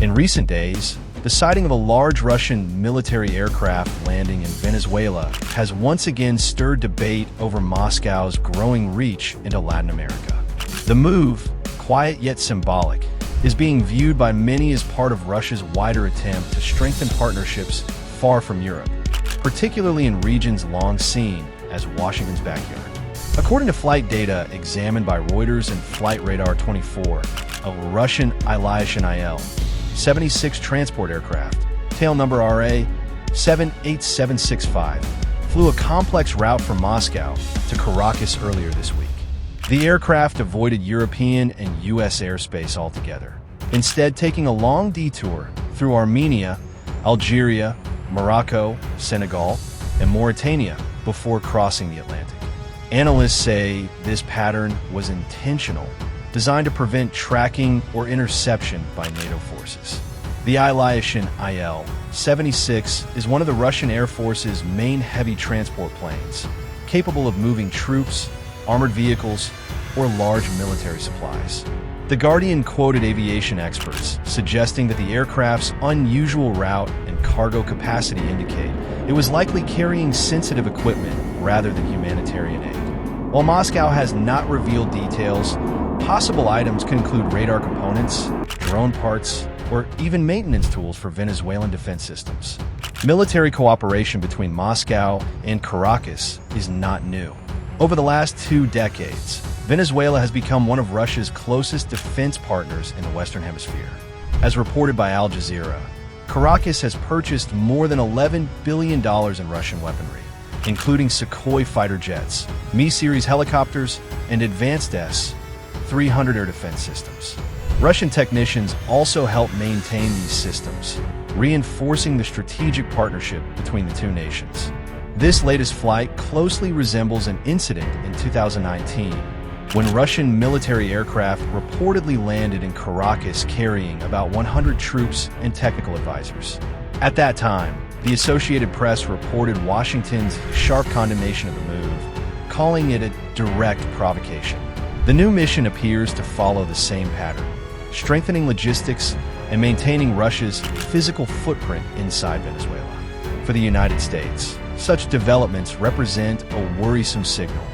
In recent days, the sighting of a large Russian military aircraft landing in Venezuela has once again stirred debate over Moscow's growing reach into Latin America. The move, quiet yet symbolic, is being viewed by many as part of Russia's wider attempt to strengthen partnerships far from Europe, particularly in regions long seen as Washington's backyard. According to flight data examined by Reuters and Flight Radar 24, a Russian Il-76 transport aircraft, tail number RA-78765, flew a complex route from Moscow to Caracas earlier this week. The aircraft avoided European and U.S. airspace altogether, instead taking a long detour through Armenia, Algeria, Morocco, Senegal, and Mauritania before crossing the Atlantic. Analysts say this pattern was intentional, designed to prevent tracking or interception by NATO forces. The Ilyushin Il-76 is one of the Russian Air Force's main heavy transport planes, capable of moving troops, armored vehicles, or large military supplies. The Guardian quoted aviation experts, suggesting that the aircraft's unusual route and cargo capacity indicate it was likely carrying sensitive equipment rather than humanitarian aid. While Moscow has not revealed details, possible items could include radar components, drone parts, or even maintenance tools for Venezuelan defense systems. Military cooperation between Moscow and Caracas is not new. Over the last 2 decades, Venezuela has become one of Russia's closest defense partners in the Western Hemisphere. As reported by Al Jazeera, Caracas has purchased more than $11 billion in Russian weaponry, including Sukhoi fighter jets, Mi-series helicopters, and advanced S-300 air defense systems. Russian technicians also help maintain these systems, reinforcing the strategic partnership between the two nations. This latest flight closely resembles an incident in 2019, when Russian military aircraft reportedly landed in Caracas carrying about 100 troops and technical advisors. At that time, the Associated Press reported Washington's sharp condemnation of the move, calling it a direct provocation. The new mission appears to follow the same pattern, strengthening logistics and maintaining Russia's physical footprint inside Venezuela. For the United States, such developments represent a worrisome signal.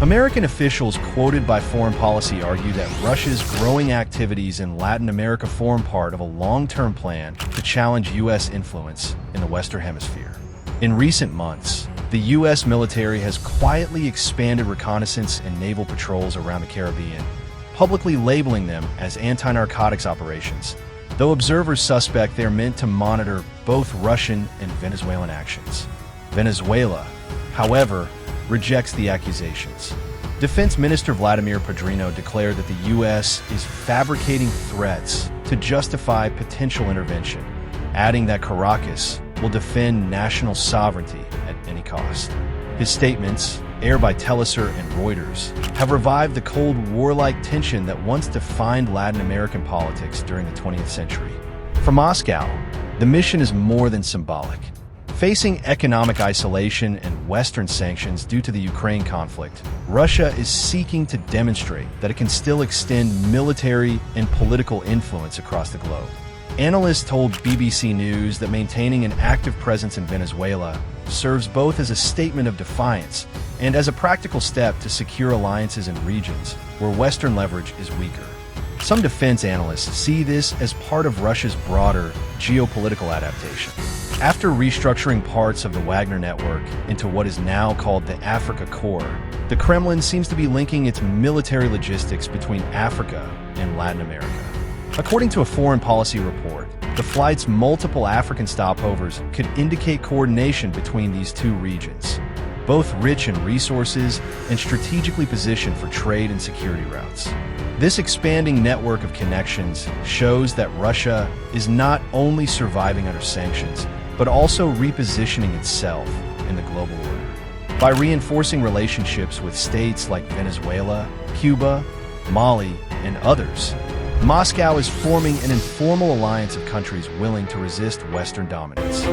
American officials quoted by Foreign Policy argue that Russia's growing activities in Latin America form part of a long-term plan to challenge U.S. influence in the Western Hemisphere. In recent months, the U.S. military has quietly expanded reconnaissance and naval patrols around the Caribbean, publicly labeling them as anti-narcotics operations, though observers suspect they are meant to monitor both Russian and Venezuelan actions. Venezuela, however, rejects the accusations. Defense Minister Vladimir Padrino declared that the U.S. is fabricating threats to justify potential intervention, adding that Caracas will defend national sovereignty at any cost. His statements, aired by Telesur and Reuters, have revived the Cold War-like tension that once defined Latin American politics during the 20th century. For Moscow, the mission is more than symbolic. Facing economic isolation and Western sanctions due to the Ukraine conflict, Russia is seeking to demonstrate that it can still extend military and political influence across the globe. Analysts told BBC News that maintaining an active presence in Venezuela serves both as a statement of defiance and as a practical step to secure alliances in regions where Western leverage is weaker. Some defense analysts see this as part of Russia's broader geopolitical adaptation. After restructuring parts of the Wagner network into what is now called the Africa Corps, the Kremlin seems to be linking its military logistics between Africa and Latin America. According to a Foreign Policy report, the flight's multiple African stopovers could indicate coordination between these two regions, both rich in resources and strategically positioned for trade and security routes. This expanding network of connections shows that Russia is not only surviving under sanctions, but also repositioning itself in the global order. By reinforcing relationships with states like Venezuela, Cuba, Mali, and others, Moscow is forming an informal alliance of countries willing to resist Western dominance.